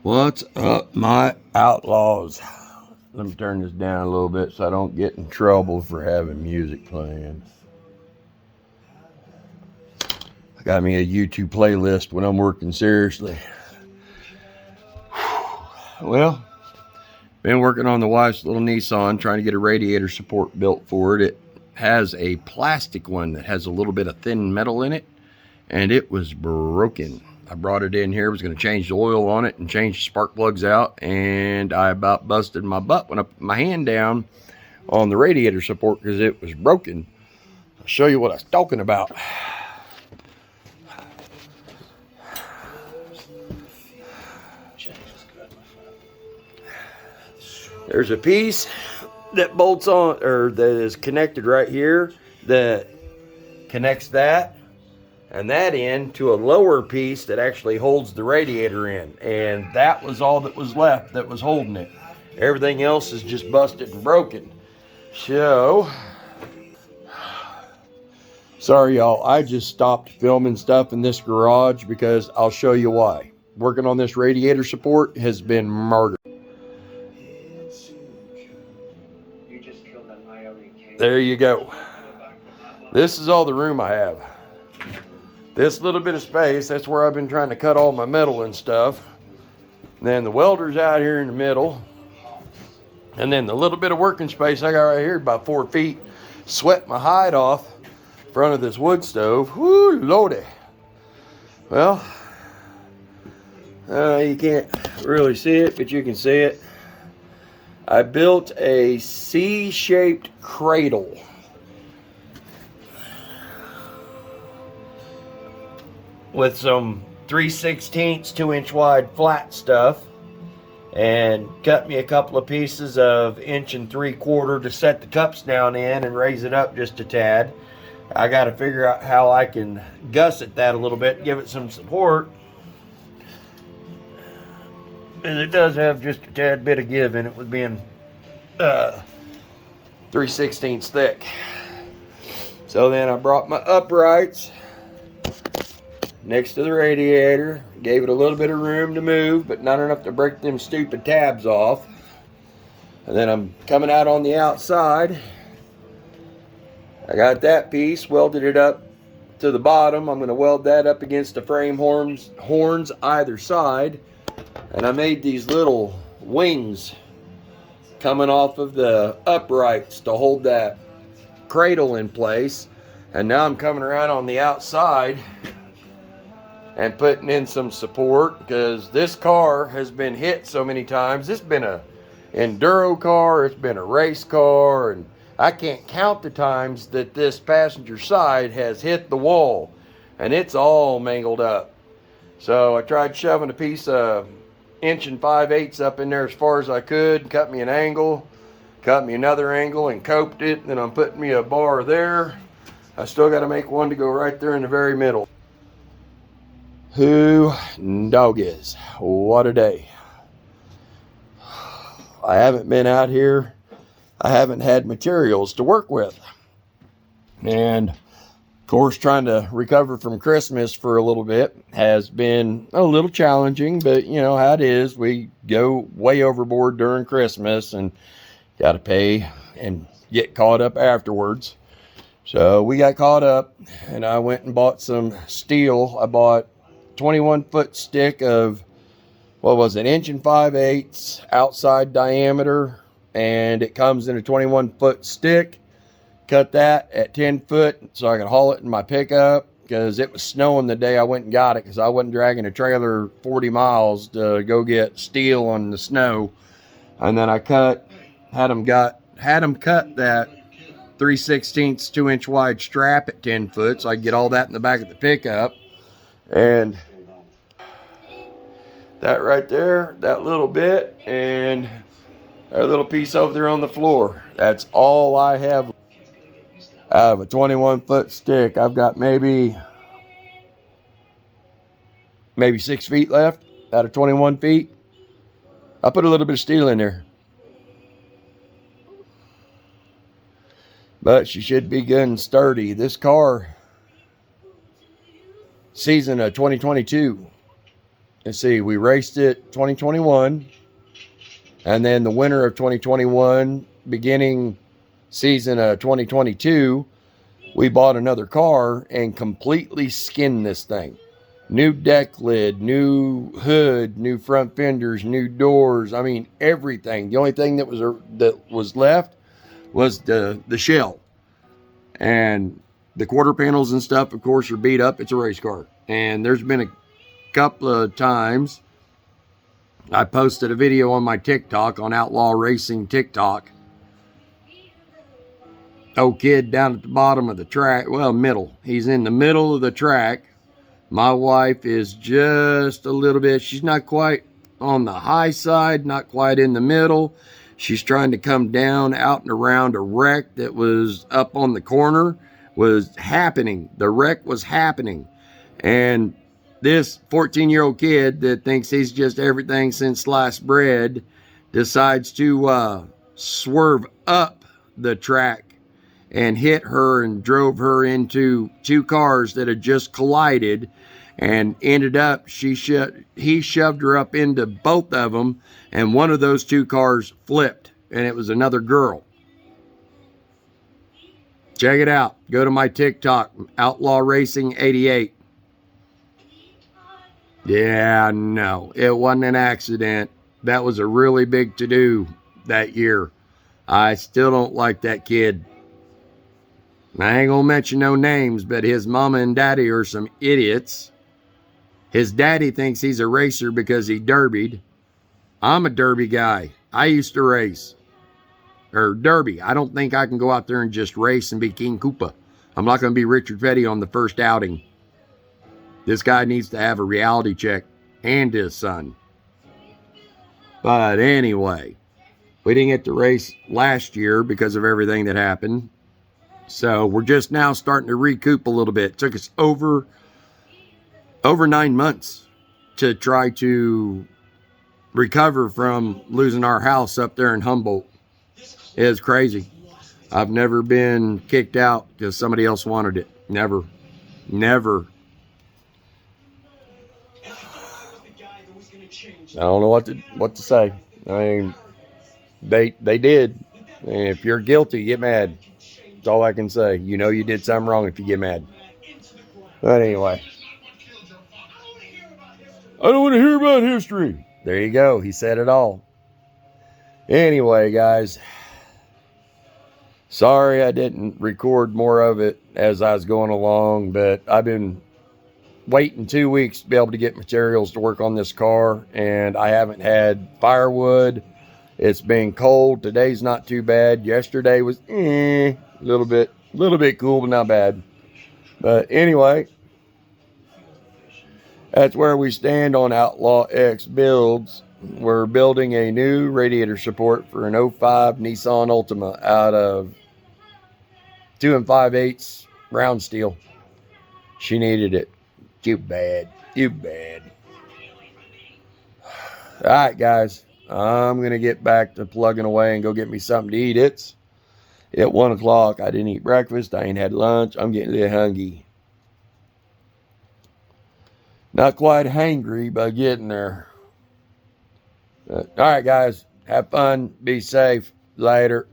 What's up, my outlaws? Let me turn this down a little bit so I don't get in trouble for having music playing. I got me a YouTube playlist when I'm working seriously. Well, been working on the wife's little Nissan, trying to get a radiator support built for it. It has a plastic one that has a little bit of thin metal in it, and it was broken. I brought it in here, was going to change the oil on it and change the spark plugs out, and I about busted my butt when I put my hand down on the radiator support because it was broken. I'll show you what I was talking about. There's a piece that bolts on, or that is connected right here, that connects that and that end to a lower piece that actually holds the radiator in, and that was all that was left that was holding it. Everything else is just busted and broken. So sorry y'all, I just stopped filming stuff in this garage because I'll show you why. Working on this radiator support has been murder. There you go. This is all the room I have. This little bit of space, that's where I've been trying to cut all my metal and stuff. And then the welder's out here in the middle. And then the little bit of working space I got right here, about 4 feet. Sweat my hide off in front of this wood stove. Whoo, lordy. Well, you can't really see it, but you can see it. I built a C-shaped cradle. With some 3/16 2-inch wide flat stuff, and cut me a couple of pieces of 1 3/4 to set the cups down in and raise it up just a tad. I got to figure out how I can gusset that a little bit, give it some support, and it does have just a tad bit of give in it with being 3/16 thick. So then I brought my uprights next to the radiator, gave it a little bit of room to move, but not enough to break them stupid tabs off. And then I'm coming out on the outside. I got that piece, welded it up to the bottom. I'm going to weld that up against the frame horns either side. And I made these little wings coming off of the uprights to hold that cradle in place. And now I'm coming around on the outside and putting in some support, because this car has been hit so many times. It's been a enduro car, it's been a race car, and I can't count the times that this passenger side has hit the wall, and it's all mangled up. So I tried shoving a piece of 1 5/8 up in there as far as I could, cut me an angle, cut me another angle, and coped it. Then I'm putting me a bar there. I still got to make one to go right there in the very middle. Who dog is? What a day. I haven't been out here. I haven't had materials to work with. And of course, trying to recover from Christmas for a little bit has been a little challenging, but you know how it is. We go way overboard during Christmas and got to pay and get caught up afterwards. So we got caught up, and I went and bought some steel. I bought 21-foot stick of, what was it, 1 5/8 outside diameter, and it comes in a 21-foot stick. Cut that at 10 foot so I could haul it in my pickup, because it was snowing the day I went and got it, because I wasn't dragging a trailer 40 miles to go get steel on the snow. And then I had them cut that 3/16 2-inch wide strap at 10 foot so I could get all that in the back of the pickup. And that right there, that little bit, and that little piece over there on the floor. That's all I have out of a 21-foot stick. I've got maybe 6 feet left out of 21 feet. I put a little bit of steel in there, but she should be good and sturdy. This car, season of 2022, let's see, we raced it 2021. And then the winter of 2021, beginning season of 2022, we bought another car and completely skinned this thing. New deck lid, new hood, new front fenders, new doors. I mean, everything. The only thing that was left was the shell. And the quarter panels and stuff, of course, are beat up. It's a race car. And there's been a couple of times I posted a video on my TikTok, on Outlaw Racing TikTok. Old kid down at the bottom of the track, well, middle. He's in the middle of the track. My wife is just a little bit, she's not quite on the high side, not quite in the middle. She's trying to come down out and around a wreck that was up on the corner, was happening. The wreck was happening. And this 14-year-old kid that thinks he's just everything since sliced bread decides to swerve up the track and hit her and drove her into two cars that had just collided, and ended up he shoved her up into both of them, and one of those two cars flipped, and it was another girl. Check it out. Go to my TikTok, Outlaw Racing 88. Yeah, no, it wasn't an accident. That was a really big to-do that year. I still don't like that kid. I ain't gonna mention no names, but his mama and daddy are some idiots. His daddy thinks he's a racer because he derbied. I'm a derby guy. I used to race. Or derby. I don't think I can go out there and just race and be King Koopa. I'm not gonna be Richard Petty on the first outing. This guy needs to have a reality check, and his son. But anyway, we didn't get to race last year because of everything that happened. So we're just now starting to recoup a little bit. It took us over 9 months to try to recover from losing our house up there in Humboldt. It was crazy. I've never been kicked out because somebody else wanted it. Never. Never. I don't know what to say. I mean, they did. And if you're guilty, get mad. That's all I can say. You know you did something wrong if you get mad. But anyway. I don't want to hear about history. There you go. He said it all. Anyway, guys. Sorry I didn't record more of it as I was going along, but I've been waiting 2 weeks to be able to get materials to work on this car, and I haven't had firewood. It's been cold. Today's not too bad. Yesterday was a little bit cool, but not bad. But anyway, that's where we stand on outlaw-x builds. We're building a new radiator support for an 05 Nissan Altima out of 2 5/8 round steel. She needed it. Too bad. Too bad. All right, guys. I'm going to get back to plugging away and go get me something to eat. It's at 1 o'clock. I didn't eat breakfast. I ain't had lunch. I'm getting a little hungry. Not quite hangry, but getting there. All right, guys. Have fun. Be safe. Later.